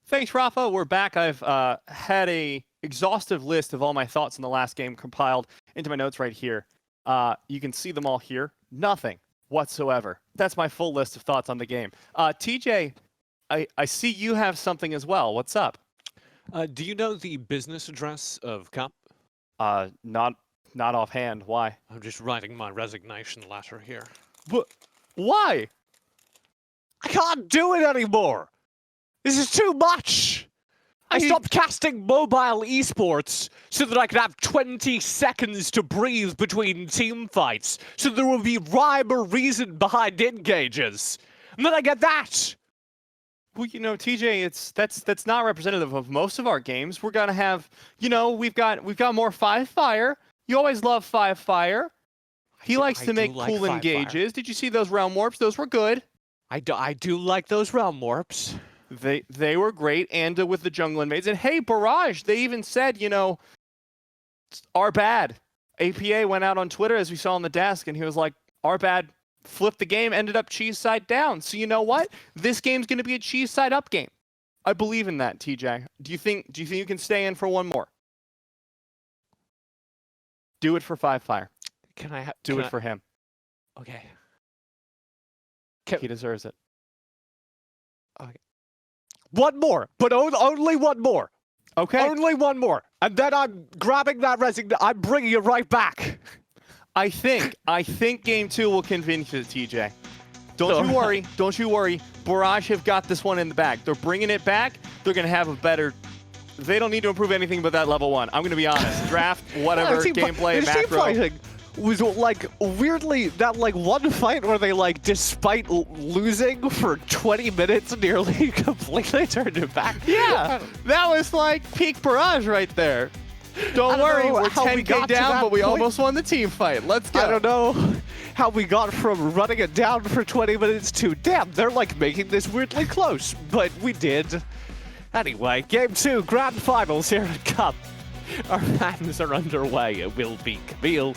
Thanks, Rafa. We're back. I've had a exhaustive list of all my thoughts in the last game compiled into my notes right here. You can see them all here. Nothing whatsoever. That's my full list of thoughts on the game. TJ, I see you have something as well. What's up? Do you know the business address of Cup? Not offhand. Why? I'm just writing my resignation letter here. But why? I can't do it anymore! This is too much! I stopped casting mobile esports so that I could have 20 seconds to breathe between team fights, so there would be rhyme or reason behind engages. And then I get that! Well, you know, TJ, that's not representative of most of our games. We're gonna have, you know, we've got more 5-fire. You always love 5-fire. He likes to make cool engages. Did you see those realm warps? Those were good. I do like those realm warps. They were great, and with the jungle invades. And hey, Barrage, they even said, you know, our bad. APA went out on Twitter, as we saw on the desk, and he was like, our bad, flipped the game, ended up cheese side down. So you know what? This game's going to be a cheese side up game. I believe in that, TJ. Do you think you can stay in for one more? Do it for 5-fire. Can I do it for him? Okay. He deserves it. Okay. One more, but only one more. Okay. Only one more, and then I'm grabbing that I'm bringing it right back. I think game 2 will convince you, TJ. Don't you worry. Don't you worry. Barrage have got this one in the bag. They're bringing it back. They're gonna have a better. They don't need to improve anything but that level 1. I'm gonna be honest. Draft, whatever, gameplay, macro. Was like weirdly that like one fight where they like despite losing for 20 minutes nearly completely turned it back. Yeah, that was like peak Barrage right there. Don't worry, we're 10k down, but we almost won the team fight. Let's go. I don't know how we got from running it down for 20 minutes to damn, they're like making this weirdly close, but we did. Anyway, game 2, grand finals here at Cup. Our fans are underway. It will be Camille.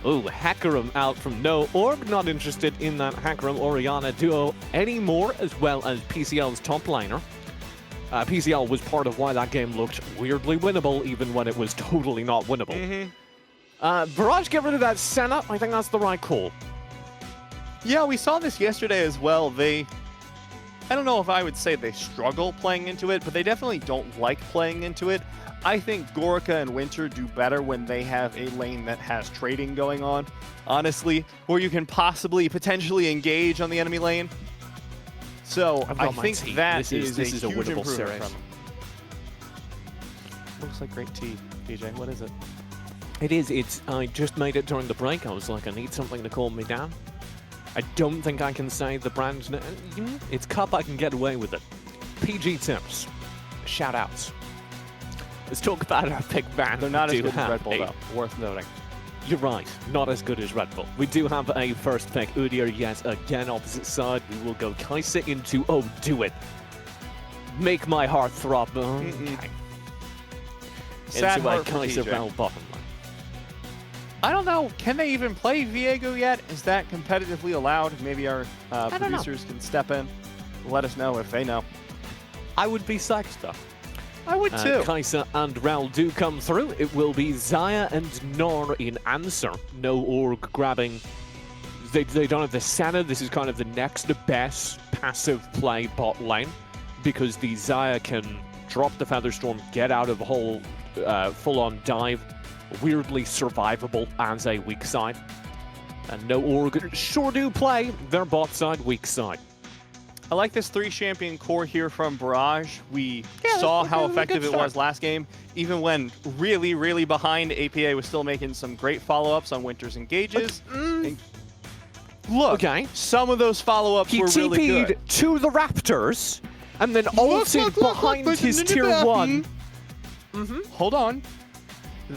Ooh, Hackerum out from No Orb, not interested in that Hackerum-Oriana duo anymore, as well as PCL's top laner. PCL was part of why that game looked weirdly winnable, even when it was totally not winnable. Barrage, get rid of that Senna. I think that's the right call. Yeah, we saw this yesterday as well. I don't know if I would say they struggle playing into it, but they definitely don't like playing into it. I think Gorica and Winter do better when they have a lane that has trading going on, honestly, where you can potentially engage on the enemy lane. So I think this is a huge winnable series. Looks like great tea, DJ. What is it? It is. I just made it during the break. I was like, I need something to calm me down. I don't think I can say the brand. It's Cup. I can get away with it. PG tips. Shout outs. Let's talk about our pick band. They're not as good as Red Bull, though. Worth noting. You're right. Not as good as Red Bull. We do have a first pick. Udyr yet again, opposite side. We will go Kai'Sa into... Oh, do it. Make my heart throb. Okay. Sad into a heart for Kai'Sa TJ. Bell bottom lane. I don't know. Can they even play Viego yet? Is that competitively allowed? Maybe our producers can step in. Let us know if they know. I would be psyched, though. I would too. Kai'Sa and Rel do come through. It will be Xayah and Nor in answer. No Org grabbing. They don't have the Senna. This is kind of the next best passive play bot lane because the Xayah can drop the Featherstorm, get out of a whole full-on dive. Weirdly survivable as a weak side. And No Org sure do play their bot side, weak side. I like this 3-champion core here from Barrage. We saw how effective it was last game. Even when really, really behind, APA was still making some great follow-ups on Winter's engages. Look, some of those follow-ups were really good. He TP'd to the Raptors, and then ulted behind his tier 1. Hold on.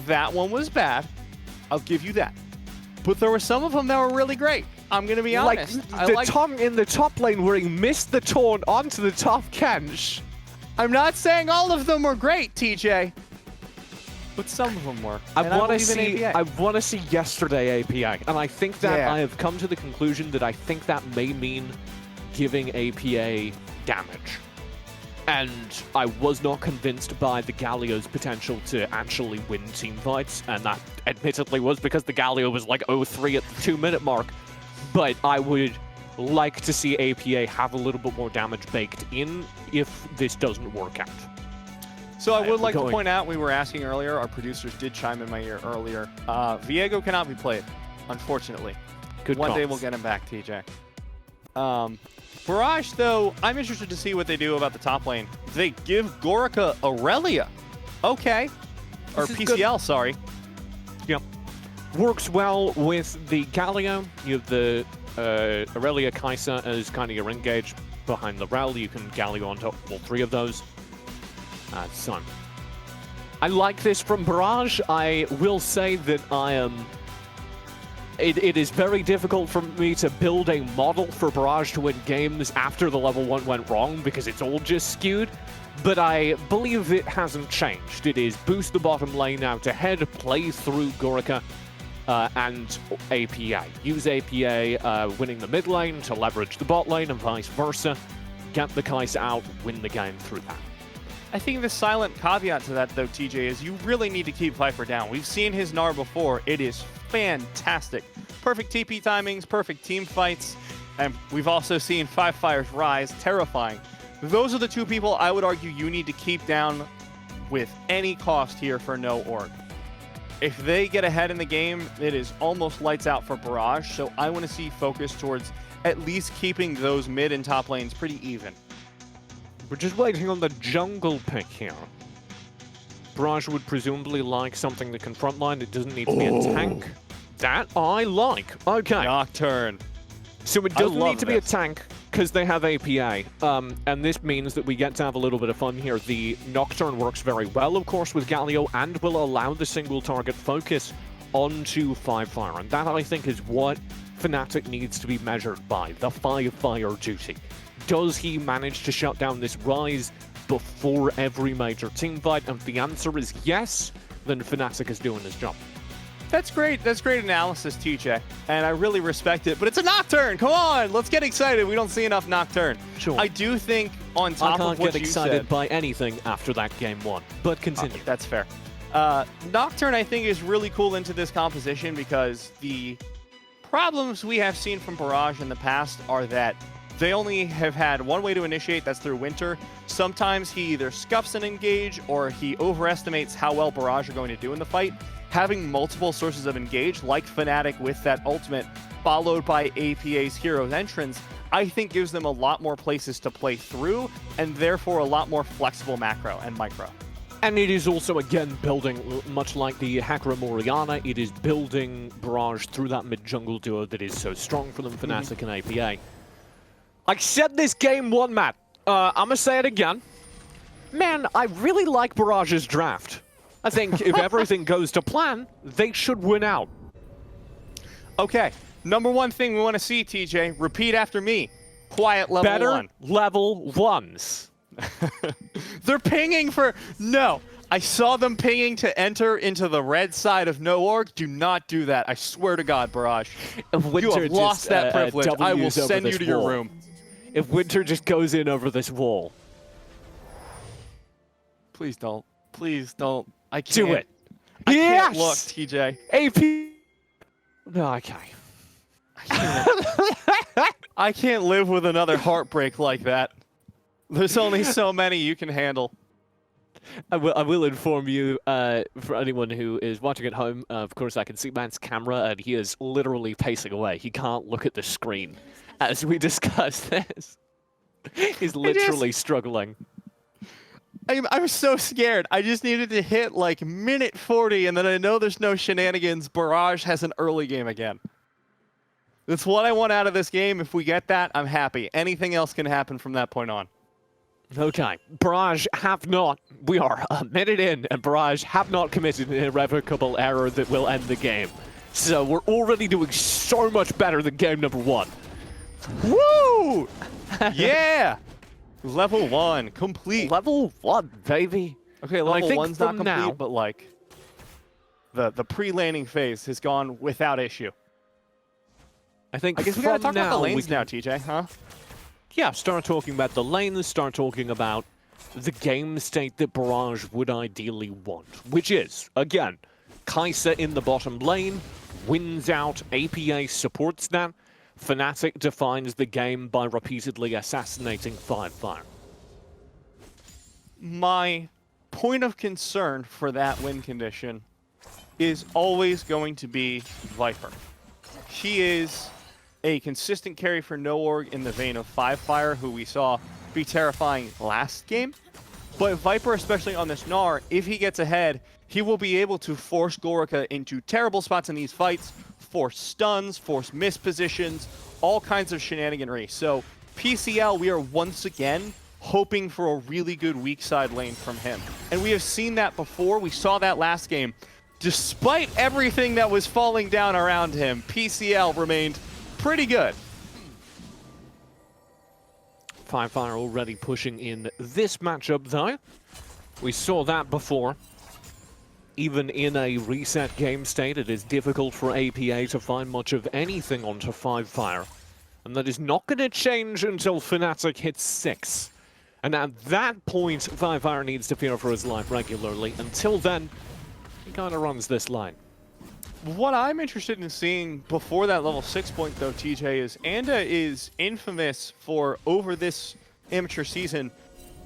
That one was bad. I'll give you that. But there were some of them that were really great. I'm going to be honest. Tom in the top lane where he missed the taunt onto the top Kench. I'm not saying all of them were great, TJ. But some of them were. I want to see yesterday APA. And I think that I have come to the conclusion that I think that may mean giving APA damage. And I was not convinced by the Galio's potential to actually win teamfights, and that admittedly was because the Galio was like 0-3 at the 2-minute mark. But I would like to see APA have a little bit more damage baked in if this doesn't work out. So I would like to point out, we were asking earlier, our producers did chime in my ear earlier. Viego cannot be played, unfortunately. One day we'll get him back, TJ. Barrage, though, I'm interested to see what they do about the top lane. They give Gorica Aurelia. Okay. Or PCL, good. Sorry. Yep. Works well with the Galio. You have the Aurelia Kai'Sa as kind of your engage behind the Rel. You can Galio on top of all three of those. Son. I like this from Barrage. I will say that I am... It is very difficult for me to build a model for Barrage to win games after the level 1 went wrong because it's all just skewed. But I believe it hasn't changed. It is boost the bottom lane out ahead, play through Gorica and APA. Use APA winning the mid lane to leverage the bot lane and vice versa. Get the Kai'Sa out, win the game through that. I think the silent caveat to that, though, TJ, is you really need to keep Viper down. We've seen his Gnar before. It is fantastic. Perfect TP timings, perfect team fights, and we've also seen Five Fire's Rise, terrifying. Those are the two people I would argue you need to keep down with any cost here for no org. If they get ahead in the game, it is almost lights out for Barrage, so I want to see focus towards at least keeping those mid and top lanes pretty even. We're just waiting on the jungle pick here. Barrage would presumably like something that can frontline. It doesn't need to be a tank. That I like. Okay. Nocturne. So it doesn't need to be a tank because they have APA. And this means that we get to have a little bit of fun here. The Nocturne works very well, of course, with Galio and will allow the single target focus onto Five Fire. And that, I think, is what Fnatic needs to be measured by, the Five Fire duty. Does he manage to shut down this Rise before every major team fight? And if the answer is yes, then Fnatic is doing his job. That's great. That's great analysis, TJ. And I really respect it. But it's a Nocturne. Come on. Let's get excited. We don't see enough Nocturne. Sure. I do think on top of what you said... I can't get excited by anything after that game 1. But continue. That's fair. Nocturne, I think, is really cool into this composition because the problems we have seen from Barrage in the past are that they only have had one way to initiate, that's through Winter. Sometimes he either scuffs an engage or he overestimates how well Barrage are going to do in the fight. Having multiple sources of engage, like Fnatic with that ultimate, followed by APA's Hero's Entrance, I think gives them a lot more places to play through, and therefore a lot more flexible macro and micro. And it is also, again, building, much like the Hakra Moriana, it is building Barrage through that mid-jungle duo that is so strong for them, Fnatic and APA. I said this game 1, Matt. I'm going to say it again. Man, I really like Barrage's draft. I think if everything goes to plan, they should win out. Okay, number one thing we want to see, TJ, repeat after me. Quiet level 1. Better level 1s. They're pinging for... No, I saw them pinging to enter into the red side of no org. Do not do that. I swear to God, Barrage. If Winter you have lost that privilege. I will send you to your room. If Winter just goes in over this wall. Please don't. Please don't. I can't. Do it. I yes! can't look, TJ. AP. No, okay. I can't live with another heartbreak like that. There's only so many you can handle. I will inform you, for anyone who is watching at home, of course I can see Matt's camera and he is literally pacing away. He can't look at the screen as we discuss this. He's literally struggling. I was so scared. I just needed to hit like minute 40 and then I know there's no shenanigans. Barrage has an early game again. That's what I want out of this game. If we get that, I'm happy. Anything else can happen from that point on. Okay, Barrage have not, we are a minute in, and Barrage have not committed an irrevocable error that will end the game. So we're already doing so much better than game number 1. Woo! Yeah! Level 1, complete. Level 1, baby. Okay, level 1's not complete, now, but like, the pre-laning phase has gone without issue. I guess we gotta talk about the lanes now, TJ, huh? Yeah, start talking about the lanes, start talking about the game state that Barrage would ideally want, which is, again, Kai'Sa in the bottom lane, wins out, APA supports that, Fnatic defines the game by repeatedly assassinating 5-Fire. My point of concern for that win condition is always going to be Viper. He is a consistent carry for NoOrg in the vein of 5-Fire, who we saw be terrifying last game. But Viper, especially on this Gnar, if he gets ahead, he will be able to force Gorica into terrible spots in these fights, force stuns, force missed positions, all kinds of shenaniganry. So PCL, we are once again hoping for a really good weak side lane from him. And we have seen that before. We saw that last game. Despite everything that was falling down around him, PCL remained pretty good. 5-Fire already pushing in this matchup, though. We saw that before. Even in a reset game state, it is difficult for APA to find much of anything onto 5-Fire. And that is not going to change until Fnatic hits 6. And at that point, 5-Fire needs to fear for his life regularly. Until then, he kind of runs this line. What I'm interested in seeing before that level 6 point, though, TJ, is Anda is infamous for, over this amateur season,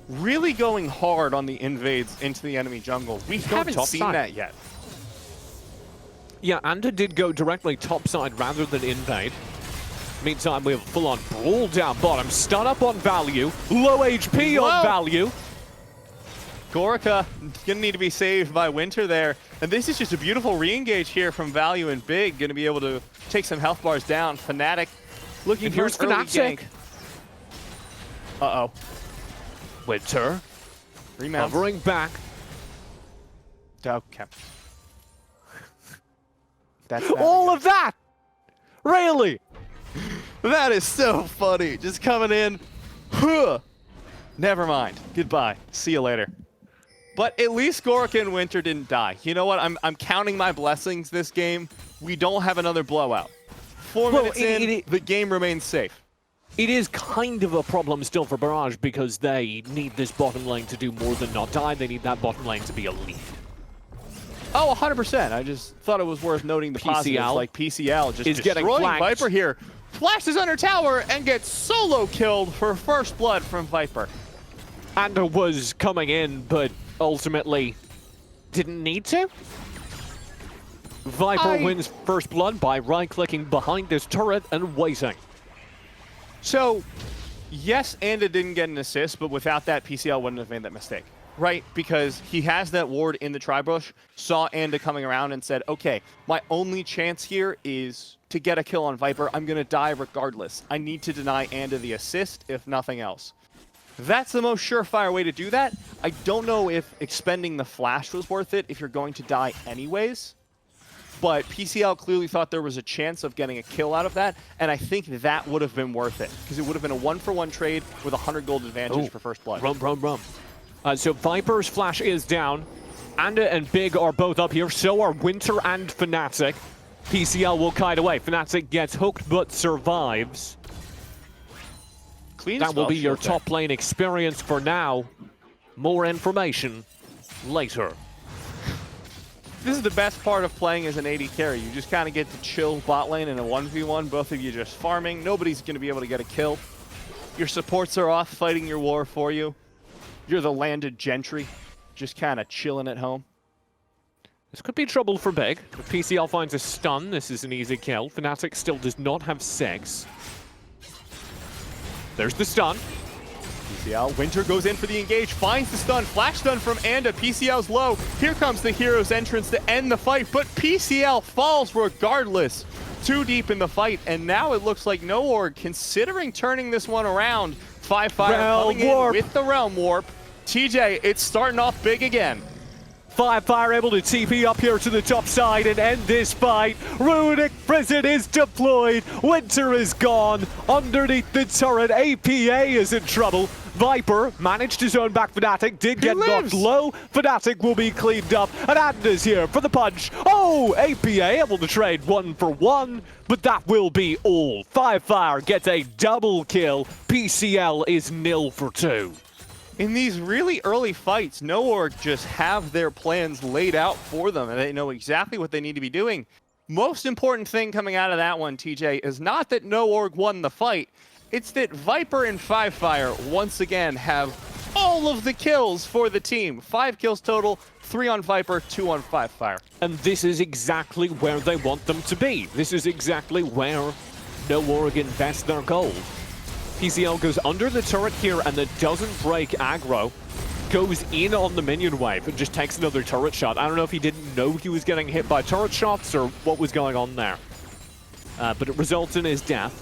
really going hard on the invades into the enemy jungle. We haven't seen that yet. Yeah, Anda did go directly topside rather than invade. Meantime, we have full-on brawl down bottom. Stun up on Value. Low HP on Value. Gorica gonna need to be saved by Winter there. And this is just a beautiful re-engage here from Value and Big. Gonna be able to take some health bars down. Fnatic looking for an early gank. Uh-oh. Winter. Remount. Hovering back. Okay. That's all of that! Really? That is so funny. Just coming in. Huh. Never mind. Goodbye. See you later. But at least Gorica and Winter didn't die. You know what? I'm counting my blessings this game. We don't have another blowout. 4 minutes in, the game remains safe. It is kind of a problem still for Barrage because they need this bottom lane to do more than not die. They need that bottom lane to be a lead. Oh, 100%. I just thought it was worth noting the positives, like PCL just destroying Viper here. Flashes under tower and gets solo killed for first blood from Viper. Anda was coming in, but ultimately didn't need to. Viper wins first blood by right-clicking behind this turret and waiting. So, yes, Anda didn't get an assist, but without that, PCL wouldn't have made that mistake, right? Because he has that ward in the tri-bush, saw Anda coming around and said, okay, my only chance here is to get a kill on Viper. I'm going to die regardless. I need to deny Anda the assist, if nothing else. That's the most surefire way to do that. I don't know if expending the flash was worth it if you're going to die anyways. But PCL clearly thought there was a chance of getting a kill out of that, and I think that would have been worth it, because it would have been a 1-for-1 trade with 100 gold advantage for first blood. So Viper's flash is down. Anda and Big are both up here, so are Winter and Fnatic. PCL will kite away. Fnatic gets hooked but survives. That will be your top lane experience for now. More information later. This is the best part of playing as an AD carry. You just kind of get to chill bot lane in a 1v1, both of you just farming. Nobody's going to be able to get a kill. Your supports are off fighting your war for you. You're the landed gentry, just kind of chilling at home. This could be trouble for Big. If PCL finds a stun, this is an easy kill. Fnatic still does not have 6. There's the stun. PCL, Winter goes in for the engage, finds the stun, flash stun from Anda, PCL's low. Here comes the hero's entrance to end the fight, but PCL falls regardless. Too deep in the fight, and now it looks like NoOrg considering turning this one around. 5-Fire coming in with the Realm Warp. TJ, it's starting off big again. 5-Fire able to TP up here to the top side and end this fight. Runic Prison is deployed. Winter is gone. Underneath the turret, APA is in trouble. Viper managed to zone back Fnatic, did get knocked low. Fnatic will be cleaned up, and Anda's here for the punch. Oh, APA able to trade 1-for-1, but that will be all. 5-Fire gets a double kill. PCL is 0 for 2. in these really early fights, NoOrg just have their plans laid out for them, and they know exactly what they need to be doing. Most important thing coming out of that one, TJ, is not that NoOrg won the fight. It's that Viper and 5fire once again have all of the kills for the team. 5 kills total, 3 on Viper, 2 on 5fire. And this is exactly where they want them to be. This is exactly where NoOrg invest their gold. PCL goes under the turret here and then doesn't break aggro. Goes in on the minion wave and just takes another turret shot. I don't know if he didn't know he was getting hit by turret shots or what was going on there. But it results in his death.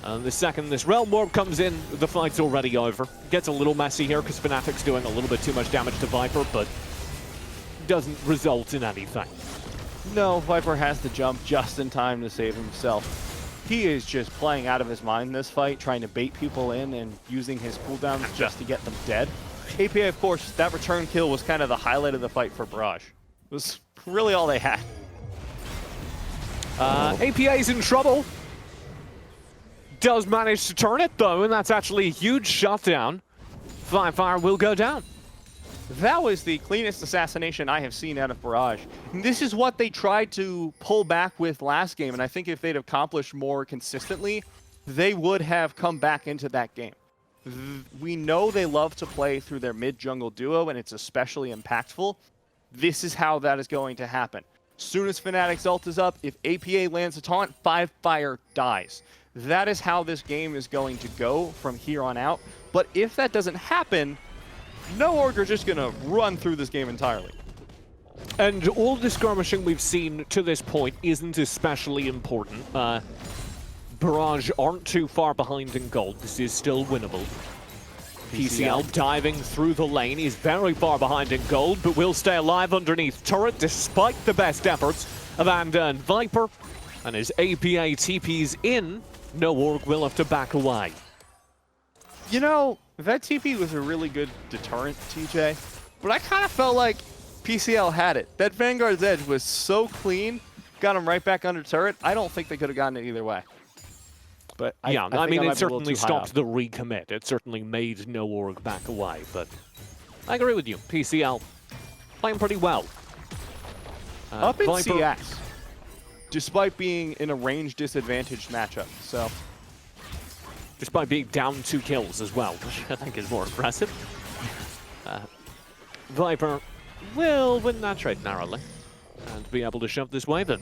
The second this Realm Warp comes in, the fight's already over. Gets a little messy here because Fnatic's doing a little bit too much damage to Viper, but doesn't result in anything. No, Viper has to jump just in time to save himself. He is just playing out of his mind this fight, trying to bait people in and using his cooldowns just to get them dead. APA, of course, that return kill was kind of the highlight of the fight for Barrage. It was really all they had. APA's in trouble. Does manage to turn it, though, and that's actually a huge shutdown. 5fire will go down. That was the cleanest assassination I have seen out of Barrage. And this is what they tried to pull back with last game, and I think if they'd accomplished more consistently, they would have come back into that game. We know they love to play through their mid-jungle duo, and it's especially impactful. This is how that is going to happen. Soon as Fnatic's ult is up, if APA lands a taunt, 5fire dies. That is how this game is going to go from here on out. But if that doesn't happen, NoOrg are just going to run through this game entirely. And all the skirmishing we've seen to this point isn't especially important. Barrage aren't too far behind in gold. This is still winnable. PCL diving through the lane. He's very far behind in gold, but will stay alive underneath turret despite the best efforts of Anda and Viper. And as APA TP's in, NoOrg will have to back away. You know, that TP was a really good deterrent, TJ, but I kind of felt like PCL had it. That Vanguard's Edge was so clean, got him right back under turret. I don't think they could have gotten it either way. But yeah, I mean, it certainly stopped the recommit. It certainly made NoOrg back away, but I agree with you. PCL playing pretty well. Up in Viper, CS, despite being in a range disadvantaged matchup, so. Despite being down 2 kills as well, which I think is more impressive. Viper will win that trade narrowly and be able to shove this wave in.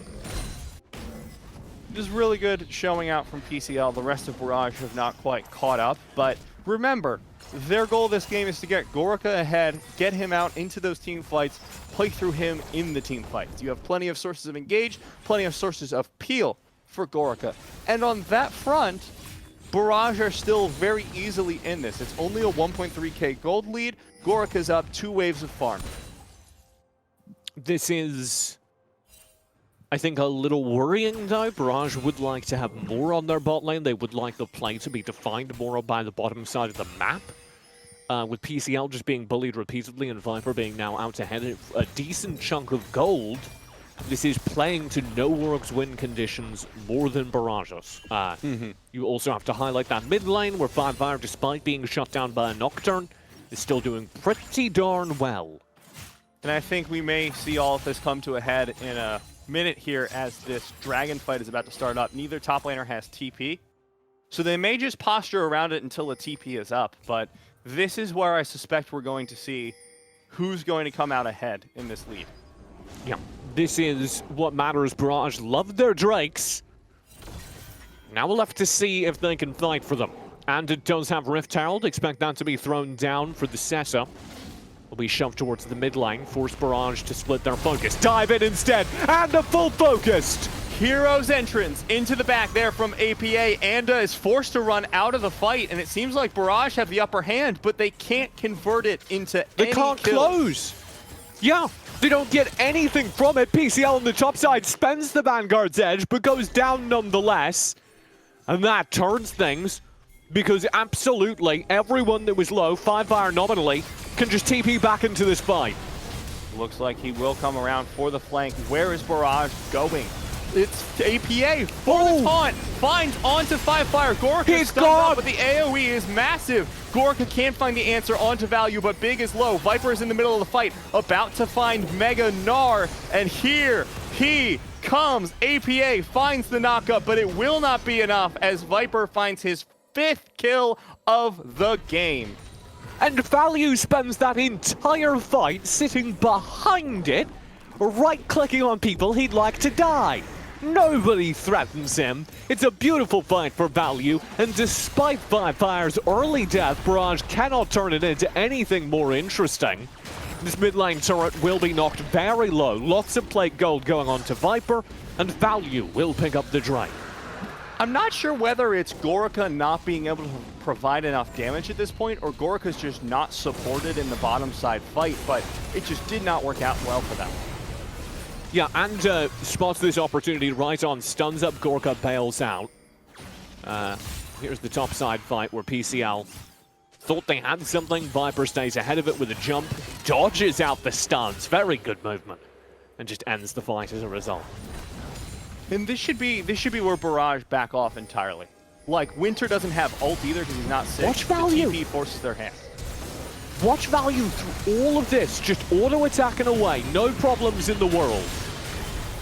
Just really good showing out from PCL. The rest of Barrage have not quite caught up, but remember, their goal this game is to get Gorica ahead, get him out into those team fights, play through him in the team fights. You have plenty of sources of engage, plenty of sources of peel for Gorica. And on that front, Barrage are still very easily in this. It's only a 1.3k gold lead. Gorica's up 2 waves of farm. This is, I think, a little worrying, though. Barrage would like to have more on their bot lane. They would like the play to be defined more by the bottom side of the map. With PCL just being bullied repeatedly and Viper being now out ahead of a decent chunk of gold, this is playing to NoOrg's win conditions more than Barrage's. You also have to highlight that mid lane where 5fire, despite being shut down by a Nocturne, is still doing pretty darn well. And I think we may see all of this come to a head in a minute here as this dragon fight is about to start up. Neither top laner has TP, so they may just posture around it until the TP is up, but this is where I suspect we're going to see who's going to come out ahead in this lead. Yeah, this is what matters. Barrage love their Drakes. Now we'll have to see if they can fight for them. And it does have Rift Herald. Expect that to be thrown down for the Sessa. Will be shoved towards the mid lane, force Barrage to split their focus. Dive in instead, and a full focused! Hero's entrance into the back there from APA. Anda is forced to run out of the fight, and it seems like Barrage have the upper hand, but they can't convert it into They can't close! Yeah, they don't get anything from it. PCL on the top side spends the Vanguard's Edge, but goes down nonetheless. And that turns things, because absolutely everyone that was low, 5fire nominally, can just TP back into this fight. Looks like he will come around for the flank. Where is Barrage going? It's APA for the taunt. Finds onto 5Fire. Gorka He's stunned gone. up, but the AoE is massive. Gorka can't find the answer onto Value, but Big is low. Viper is in the middle of the fight, about to find Mega Gnar, and here he comes. APA finds the knockup, but it will not be enough as Viper finds his 5th kill of the game. And Value spends that entire fight sitting behind it, right-clicking on people he'd like to die. Nobody threatens him. It's a beautiful fight for Value, and despite 5Fire's early death, Barrage cannot turn it into anything more interesting. This mid lane turret will be knocked very low. Lots of plate gold going on to Viper, and Value will pick up the drain. I'm not sure whether it's Gorka not being able to provide enough damage at this point, or Gorka's just not supported in the bottom side fight, but it just did not work out well for them. Yeah, and spots this opportunity right on, stuns up Gorka, bails out. Here's the top side fight where PCL thought they had something. Viper stays ahead of it with a jump, dodges out the stuns, very good movement, and just ends the fight as a result. And this should be where Barrage back off entirely. Like, Winter doesn't have ult either because he's not sick. Watch Value. The TP forces their hand. Watch Value through all of this, just auto-attacking away, no problems in the world.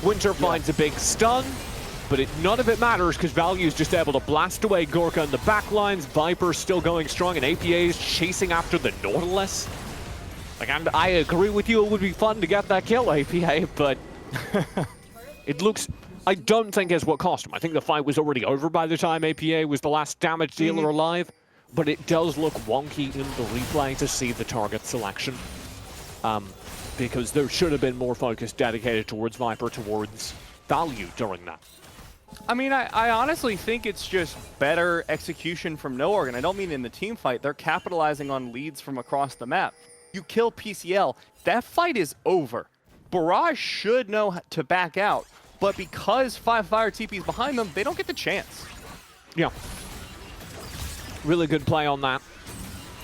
Winter finds a big stun, but none of it matters because Value's just able to blast away Gorka in the backlines. Viper's still going strong, and APA is chasing after the Nautilus. Like, and I agree with you, it would be fun to get that kill, APA, but it looks... I don't think it's what cost him. I think the fight was already over by the time APA was the last damage dealer alive, but it does look wonky in the replay to see the target selection. Because there should have been more focus dedicated towards Viper, towards Value during that. I mean, I honestly think it's just better execution from Noorg, and I don't mean in the team fight. They're capitalizing on leads from across the map. You kill PCL, that fight is over. Barrage should know to back out, but because 5Fire TP's behind them, they don't get the chance. Yeah. Really good play on that.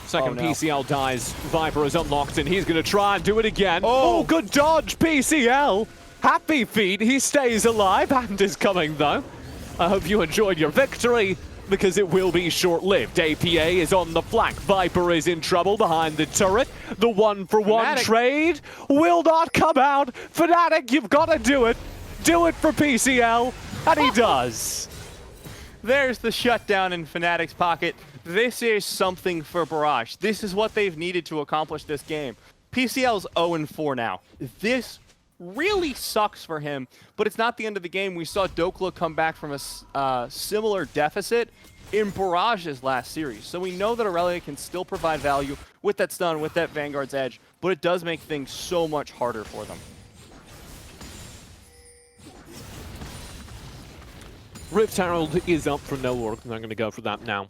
Second PCL dies, Viper is unlocked, and he's going to try and do it again. Oh, good dodge, PCL! Happy feet, he stays alive, and is coming though. I hope you enjoyed your victory, because it will be short-lived. APA is on the flank, Viper is in trouble behind the turret. The one-for-one trade will not come out. Fnatic, you've got to do it. Do it for PCL, and he does. There's the shutdown in Fnatic's pocket. This is something for Barrage. This is what they've needed to accomplish this game. PCL's 0-4 now. This really sucks for him, but it's not the end of the game. We saw Dokla come back from a similar deficit in Barrage's last series. So we know that Aurelia can still provide value with that stun, with that Vanguard's edge, but it does make things so much harder for them. Rift Herald is up for Noorg, and I'm going to go for that now.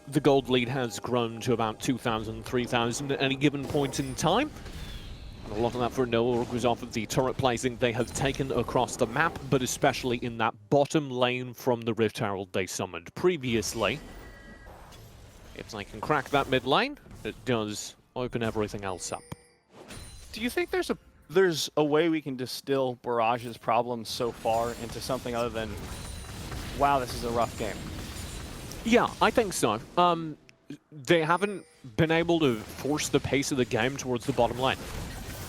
The gold lead has grown to about 2,000, 3,000 at any given point in time. And a lot of that for Noorg was off of the turret placing they have taken across the map, but especially in that bottom lane from the Rift Herald they summoned previously. If they can crack that mid lane, it does open everything else up. Do you think there's a way we can distill Barrage's problems so far into something other than, wow, this is a rough game? Yeah, I think so. They haven't been able to force the pace of the game towards the bottom lane.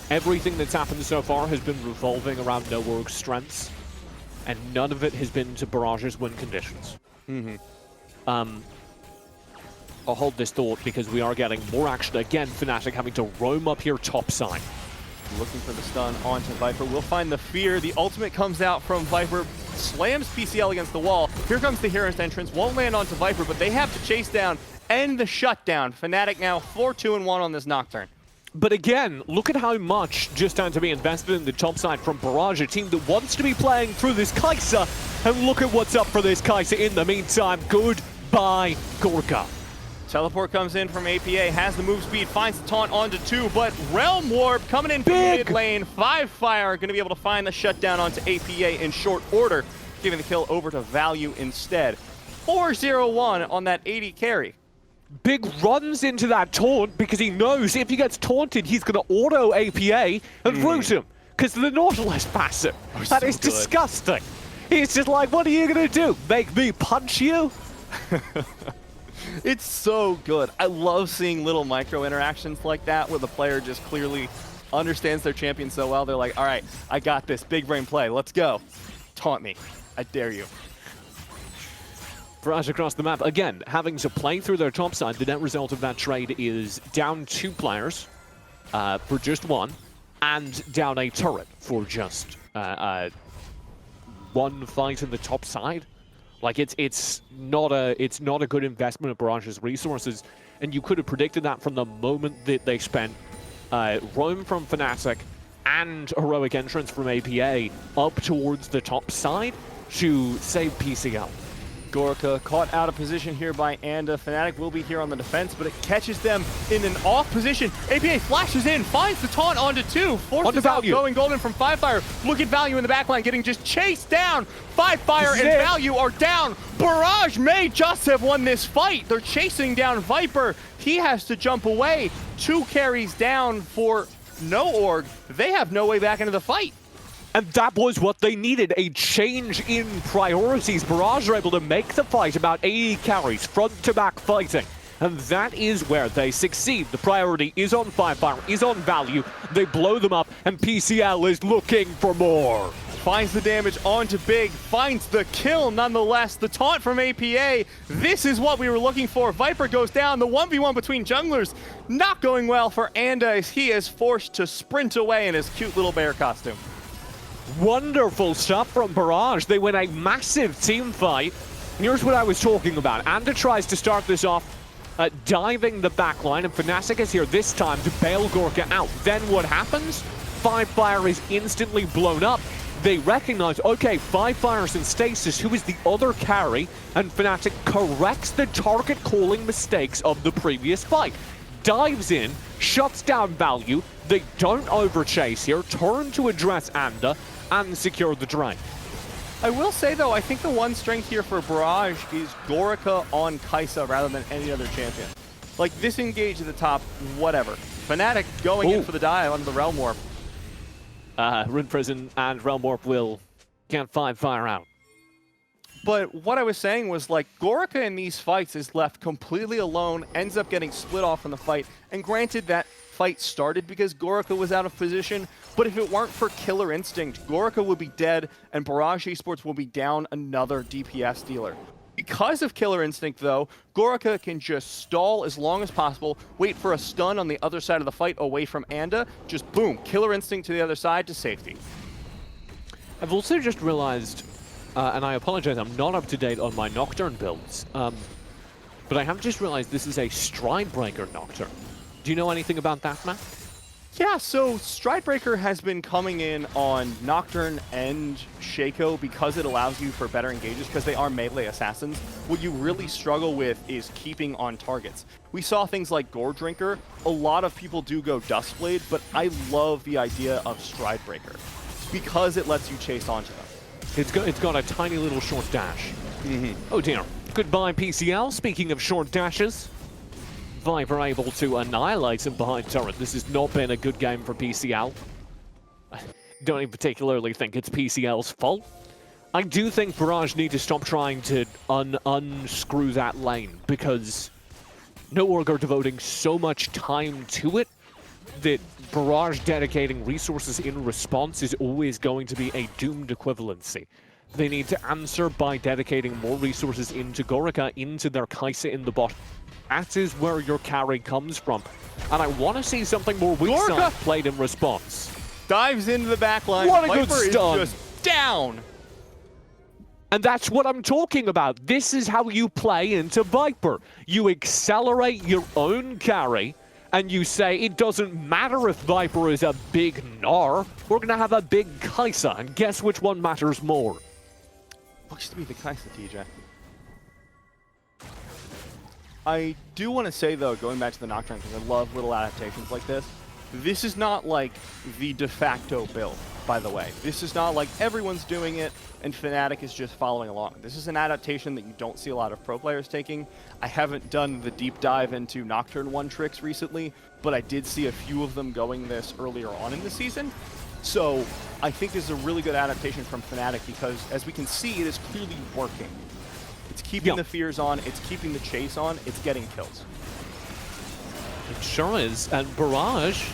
Everything that's happened so far has been revolving around Noorg's strengths, and none of it has been to Barrage's win conditions. I'll hold this thought because we are getting more action again. Fnatic having to roam up here topside. Looking for the stun onto Viper. We'll find the fear. The ultimate comes out from Viper. Slams PCL against the wall. Here comes the Hero's entrance. Won't land onto Viper, but they have to chase down, end the shutdown. Fnatic now 4-2-1 on this Nocturne. But again, look at how much just had to be invested in the top side from Barrage, a team that wants to be playing through this Kai'Sa. And look at what's up for this Kai'Sa in the meantime. Goodbye, Gorka. Teleport comes in from APA, has the move speed, finds the taunt onto 2, but Realm Warp coming in from mid lane. 5Fire going to be able to find the shutdown onto APA in short order, giving the kill over to Value instead. 4-0-1 on that 80 carry. Big runs into that taunt because he knows if he gets taunted, he's going to auto APA and root him. because the Nautilus passive. Oh, That so is good. disgusting. He's just like, what are you going to do? Make me punch you? It's so good. I love seeing little micro interactions like that where the player just clearly understands their champion so well. They're like, all right, I got this. Big brain play. Let's go. Taunt me. I dare you. Barrage across the map. Again, having to play through their top side, the net result of that trade is down 2 players for just 1, and down a turret for just 1 fight in the top side. Like it's not a good investment of Barrage's resources, and you could have predicted that from the moment that they spent roam from Fnatic and heroic entrance from APA up towards the top side to save PCL. Gorka caught out of position here by Anda. Fnatic will be here on the defense, but it catches them in an off position. APA flashes in, finds the taunt onto 2, forces out going golden from 5Fire. Look at Value in the backline, getting just chased down. 5Fire and Value are down. Barrage may just have won this fight. They're chasing down Viper. He has to jump away. 2 carries down for no org. They have no way back into the fight. And that was what they needed, a change in priorities. Barrage are able to make the fight about 80 carries, front-to-back fighting. And that is where they succeed. The priority is on 5Fire, is on Value. They blow them up, and PCL is looking for more. Finds the damage onto Big, finds the kill nonetheless. The taunt from APA, this is what we were looking for. Viper goes down, the 1v1 between junglers. Not going well for Anda as he is forced to sprint away in his cute little bear costume. Wonderful stuff from Barrage. They win a massive team fight. Here's what I was talking about. Anda tries to start this off diving the backline, and Fnatic is here this time to bail Gorka out. Then what happens? 5Fire is instantly blown up. They recognize, okay, 5Fire's in stasis, who is the other carry, and Fnatic corrects the target calling mistakes of the previous fight. Dives in, shuts down Value, they don't overchase here, turn to address Anda, and secure the drain. I will say though, I think the one strength here for Barrage is Gorka on Kai'Sa rather than any other champion. Like this engage at the top, whatever. Fnatic going in for the dive onto the Realm Warp. Rune Prison and Realm Warp will get 5Fire out. But what I was saying was like Gorka in these fights is left completely alone, ends up getting split off from the fight. And granted that fight started because Gorka was out of position, but if it weren't for Killer Instinct, Gorka would be dead and Barrage Esports will be down another DPS dealer. Because of Killer Instinct though, Gorka can just stall as long as possible, wait for a stun on the other side of the fight away from Anda, just boom, Killer Instinct to the other side to safety. I've also just realized, and I apologize, I'm not up to date on my Nocturne builds, but I have just realized this is a Stridebreaker Nocturne. Do you know anything about that, Matt? Yeah, so Stridebreaker has been coming in on Nocturne and Shaco because it allows you for better engages because they are melee assassins. What you really struggle with is keeping on targets. We saw things like Gore Drinker. A lot of people do go Duskblade, but I love the idea of Stridebreaker because it lets you chase onto them. It's got a tiny little short dash. Oh dear. Goodbye, PCL. Speaking of short dashes, Viper able to annihilate him behind turret. This has not been a good game for PCL. I don't even particularly think it's PCL's fault. I do think Barrage need to stop trying to unscrew that lane because no org are devoting so much time to it that Barrage dedicating resources in response is always going to be a doomed equivalency. They need to answer by dedicating more resources into Gorka, into their Kai'Sa in the bot. That is where your carry comes from. And I want to see something more weak side played in response. Dives into the backline. What a Viper good stun. is just down. And that's what I'm talking about. This is how you play into Viper. You accelerate your own carry, and you say, it doesn't matter if Viper is a big Gnar, we're going to have a big Kai'Sa, and guess which one matters more? Looks to be the Kai'Sa, TJ. I do want to say, though, going back to the Nocturne, because I love little adaptations like this is not like the de facto build, by the way. This is not like everyone's doing it and Fnatic is just following along. This is an adaptation that you don't see a lot of pro players taking. I haven't done the deep dive into Nocturne 1 tricks recently, but I did see a few of them going this earlier on in the season. So I think this is a really good adaptation from Fnatic because, as we can see, it is clearly working. It's keeping the fears on, it's keeping the chase on, it's getting kills. It sure is, and Barrage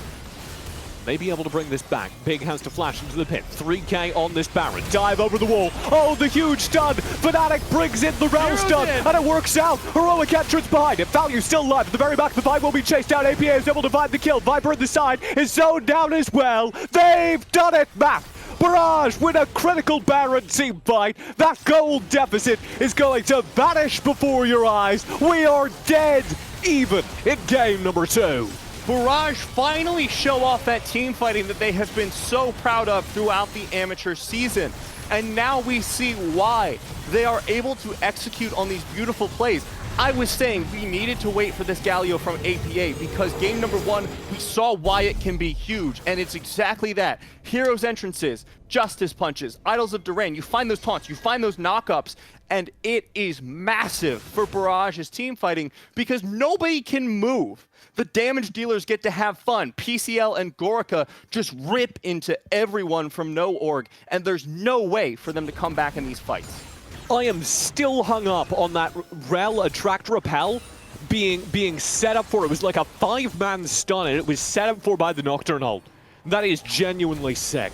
may be able to bring this back. Big has to flash into the pit. 3K on this Baron. Dive over the wall. Oh, the huge stun. Fnatic brings in the rail stun, and it works out. Heroic entrance behind it. Value still alive. At the very back, the Vibe will be chased down. APA is able to find the kill. Viper at the side is zoned down as well. They've done it, Matt. Barrage with a critical Baron team fight. That gold deficit is going to vanish before your eyes. We are dead even in game number 2. Barrage finally show off that team fighting that they have been so proud of throughout the amateur season. And now we see why they are able to execute on these beautiful plays. I was saying we needed to wait for this Galio from APA because game number 1, we saw why it can be huge. And it's exactly that. Heroes entrances, Justice punches, Idols of Durain. You find those taunts, you find those knockups, and it is massive for Barrage's team fighting because nobody can move. The damage dealers get to have fun. PCL and Gorica just rip into everyone from no org, and there's no way for them to come back in these fights. I am still hung up on that Rel attract repel being set up for. It was like a 5-man stun, and it was set up for by the Nocturnal. That is genuinely sick.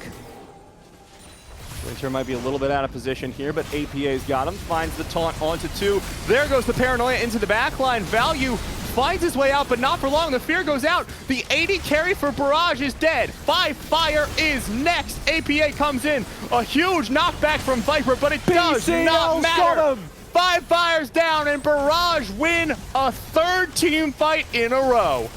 Winter might be a little bit out of position here, but APA's got him. Finds the taunt onto 2. There goes the Paranoia into the backline. Value finds his way out, but not for long. The fear goes out. The 80 carry for Barrage is dead. 5 Fire is next. APA comes in. A huge knockback from Viper, but it does not matter. 5 Fires down, and Barrage win a 3rd team fight in a row.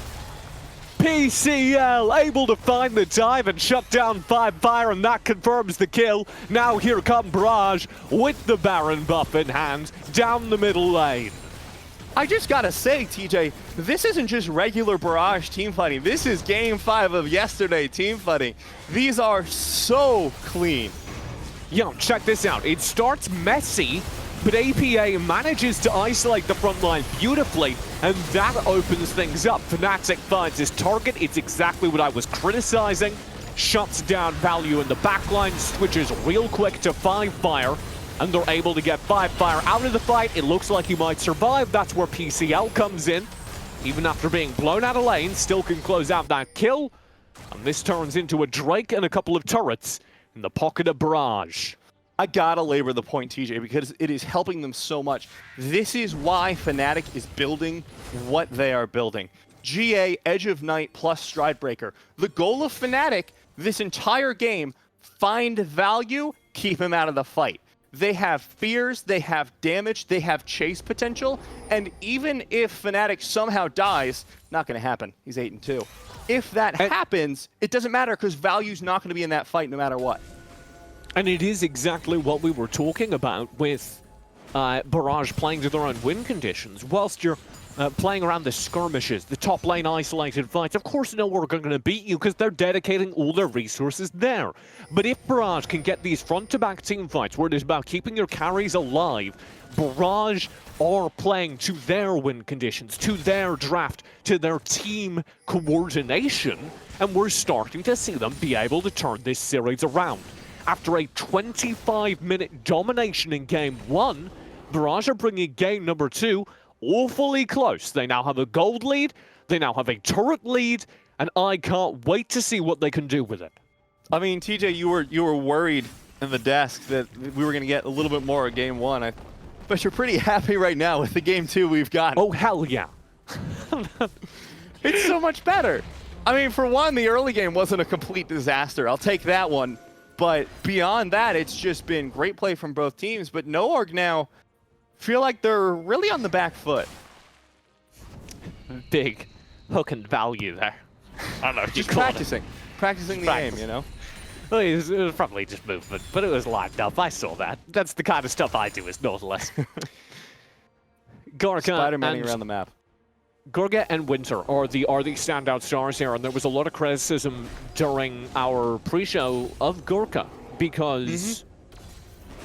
PCL able to find the dive and shut down 5 Fire, and that confirms the kill. Now here come Barrage with the Baron buff in hand down the middle lane. I just gotta say, TJ, this isn't just regular Barrage team fighting. This is game 5 of yesterday team fighting. These are so clean. Yo, check this out. It starts messy, but APA manages to isolate the front line beautifully, and that opens things up. Fnatic finds his target. It's exactly what I was criticizing. Shuts down Value in the backline, switches real quick to 5 Fire, and they're able to get 5 Fire out of the fight. It looks like he might survive. That's where PCL comes in. Even after being blown out of lane, still can close out that kill. And this turns into a Drake and a couple of turrets in the pocket of Barrage. I gotta labor the point, TJ, because it is helping them so much. This is why Fnatic is building what they are building. GA, Edge of Night, plus Stridebreaker. The goal of Fnatic this entire game, find Value, keep him out of the fight. They have fears, they have damage, they have chase potential, and even if Fnatic somehow dies, not going to happen. He's 8-2. If that happens, it doesn't matter because Value's not going to be in that fight no matter what. And it is exactly what we were talking about with Barrage playing to their own win conditions. Whilst you're playing around the skirmishes, the top lane isolated fights, of course no one are going to beat you because they're dedicating all their resources there. But if Barrage can get these front-to-back team fights where it is about keeping your carries alive, Barrage are playing to their win conditions, to their draft, to their team coordination, and we're starting to see them be able to turn this series around. After a 25-minute domination in game 1, Barrage are bringing game number 2 awfully close. They now have a gold lead, they now have a turret lead, and I can't wait to see what they can do with it. I mean, TJ, you were worried in the desk that we were going to get a little bit more of game 1. But you're pretty happy right now with the game 2 we've got. Oh, hell yeah. It's so much better. I mean, for one, the early game wasn't a complete disaster. I'll take that one. But beyond that, it's just been great play from both teams. But NoOrg now feel like they're really on the back foot. Big hook and value there. I don't know. Just practicing the game, you know? Well, it was probably just movement, but it was lined up. I saw that. That's the kind of stuff I do as Nautilus. Spider-Manning around the map. Gorga and Winter are the standout stars here, and there was a lot of criticism during our pre-show of Gorka because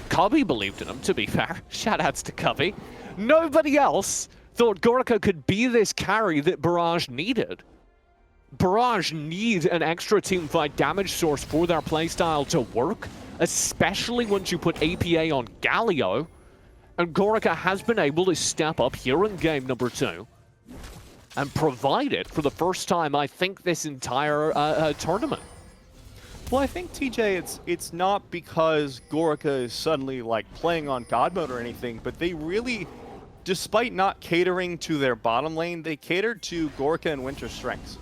Cubby believed in him, to be fair. Shoutouts to Cubby. Nobody else thought Gorka could be this carry that Barrage needed. Barrage need an extra teamfight damage source for their playstyle to work, especially once you put APA on Galio. And Gorica has been able to step up here in game number 2 and provide it for the first time, I think, this entire tournament. Well, I think, TJ, it's not because Gorica is suddenly, like, playing on God mode or anything, but they really, despite not catering to their bottom lane, they catered to Gorica and Winter's strengths.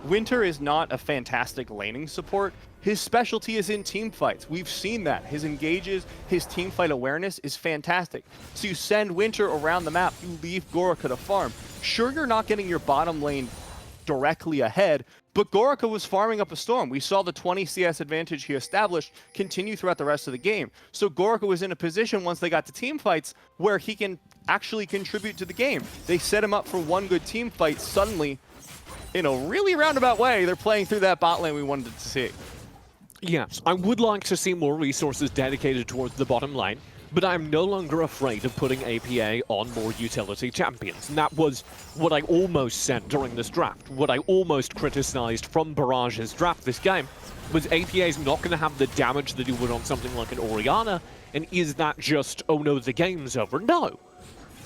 Winter is not a fantastic laning support. His specialty is in team fights. We've seen that. His engages, his team fight awareness is fantastic. So you send Winter around the map, you leave Gorica to farm. Sure, you're not getting your bottom lane directly ahead, but Gorica was farming up a storm. We saw the 20 CS advantage he established continue throughout the rest of the game. So Gorica was in a position once they got to team fights where he can actually contribute to the game. They set him up for one good team fight. Suddenly, in a really roundabout way, they're playing through that bot lane we wanted to see. Yes, I would like to see more resources dedicated towards the bottom lane, but I'm no longer afraid of putting APA on more utility champions. And that was what I almost said during this draft. What I almost criticized from Barrage's draft this game was APA's not going to have the damage that he would on something like an Orianna, and is that just, oh no, the game's over? No.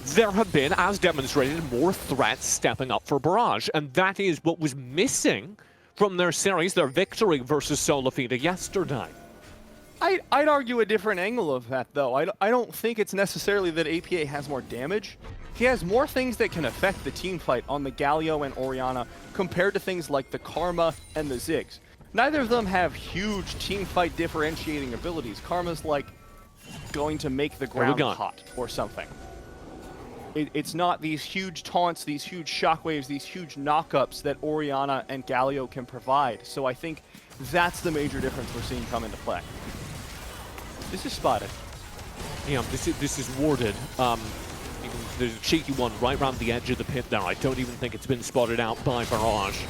There have been, as demonstrated, more threats stepping up for Barrage, and that is what was missing from their series, their victory versus Solafida yesterday. I'd argue a different angle of that, though. I don't think it's necessarily that APA has more damage. He has more things that can affect the team fight on the Galio and Orianna compared to things like the Karma and the Ziggs. Neither of them have huge team fight differentiating abilities. Karma's like going to make the ground hot or something. It's not these huge taunts, these huge shockwaves, these huge knockups that Orianna and Galio can provide. So I think that's the major difference we're seeing come into play. This is spotted. Yeah, this is warded. There's a cheeky one right around the edge of the pit there. I don't even think it's been spotted out by Barrage.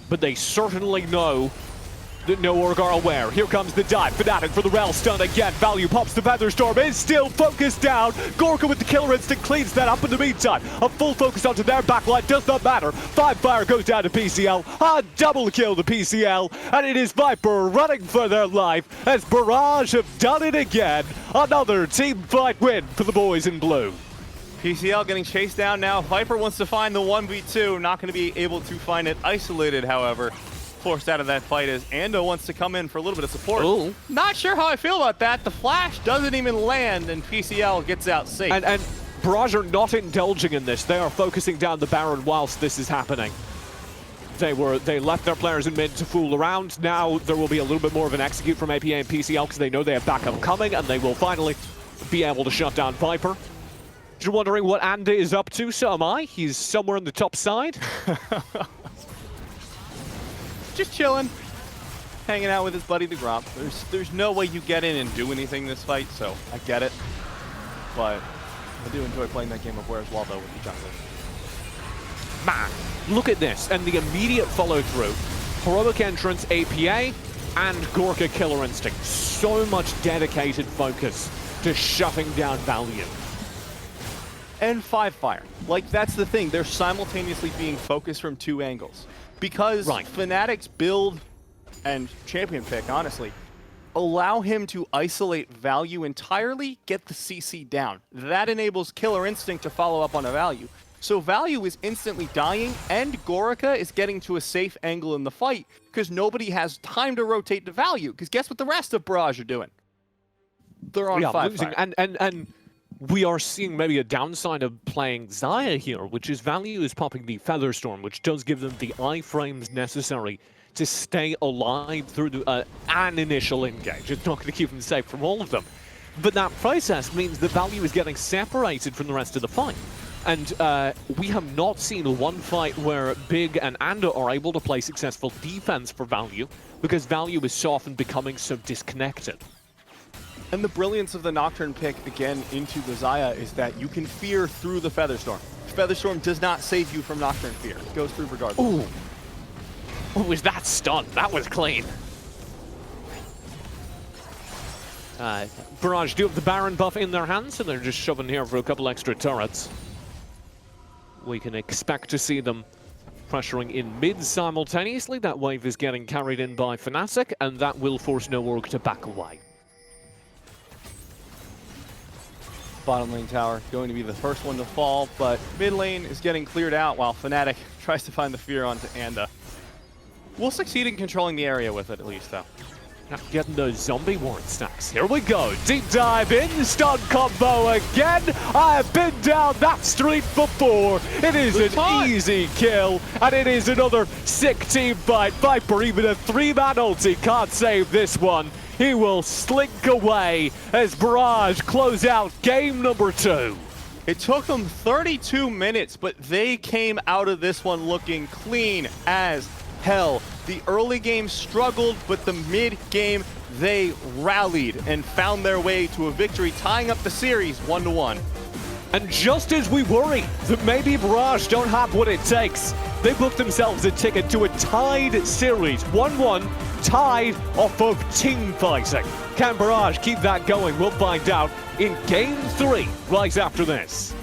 But they certainly know that no Org are aware. Here comes the dive. Fnatic for the Rel stun again. Value pops the Featherstorm. Is still focused down. Gorka with the killer instinct cleans that up in the meantime. A full focus onto their backline does not matter. 5 fire goes down to PCL. A double kill to PCL. And it is Viper running for their life as Barrage have done it again. Another team fight win for the boys in blue. PCL getting chased down now. Viper wants to find the 1v2. Not going to be able to find it isolated, however. Forced out of that fight as Ando wants to come in for a little bit of support. Ooh. Not sure how I feel about that. The flash doesn't even land and PCL gets out safe. And Barrage are not indulging in this. They are focusing down the Baron whilst this is happening. They left their players in mid to fool around. Now there will be a little bit more of an execute from APA and PCL because they know they have backup coming and they will finally be able to shut down Viper. You're wondering what Andy is up to, so am I. He's somewhere on the top side. Just chilling, hanging out with his buddy the Gromp. There's no way you get in and do anything this fight, so I get it. But I do enjoy playing that game of Where's Waldo with the jungle. Man, look at this, and the immediate follow-through. Heroic entrance, APA, and Gorka Killer Instinct. So much dedicated focus to shutting down Value. And 5 fire. Like, that's the thing. They're simultaneously being focused from 2 angles. Because Fnatic's build and champion pick, honestly, allow him to isolate Value entirely, get the CC down. That enables Killer Instinct to follow up on a Value. So Value is instantly dying, and Gorica is getting to a safe angle in the fight, because nobody has time to rotate to Value. Because guess what the rest of Barrage are doing? They're on 5 losing. fire. And we are seeing maybe a downside of playing Xayah here, which is Value is popping the Featherstorm, which does give them the iframes necessary to stay alive through an initial engage. It's not going to keep them safe from all of them. But that process means that Value is getting separated from the rest of the fight. And we have not seen one fight where Big and Ando are able to play successful defense for Value, because Value is so often becoming so disconnected. And the brilliance of the Nocturne pick, again, into the Xayah is that you can fear through the Featherstorm. Featherstorm does not save you from Nocturne fear. It goes through regardless. Ooh. What was that stun? That was clean. Barrage do have the Baron buff in their hands, and they're just shoving here for a couple extra turrets. We can expect to see them pressuring in mid simultaneously. That wave is getting carried in by Fnatic, and that will force NoOrg to back away. Bottom lane tower going to be the first one to fall, but mid lane is getting cleared out while Fnatic tries to find the fear onto Anda. We'll succeed in controlling the area with it at least, though. Not getting those zombie ward stacks. Here we go. Deep dive in. Stun combo again. I have been down that street before. It is an easy kill. And it is another sick team fight. Viper, even a 3-man ulti, can't save this one. He will slink away as Barrage close out game number 2. It took them 32 minutes, but they came out of this one looking clean as hell. The early game struggled, but the mid game, they rallied and found their way to a victory, tying up the series 1-1. And just as we worry that maybe Barrage don't have what it takes, they booked themselves a ticket to a tied series, 1-1, tied off of team fighting. Can Barrage keep that going? We'll find out in game 3 right after this.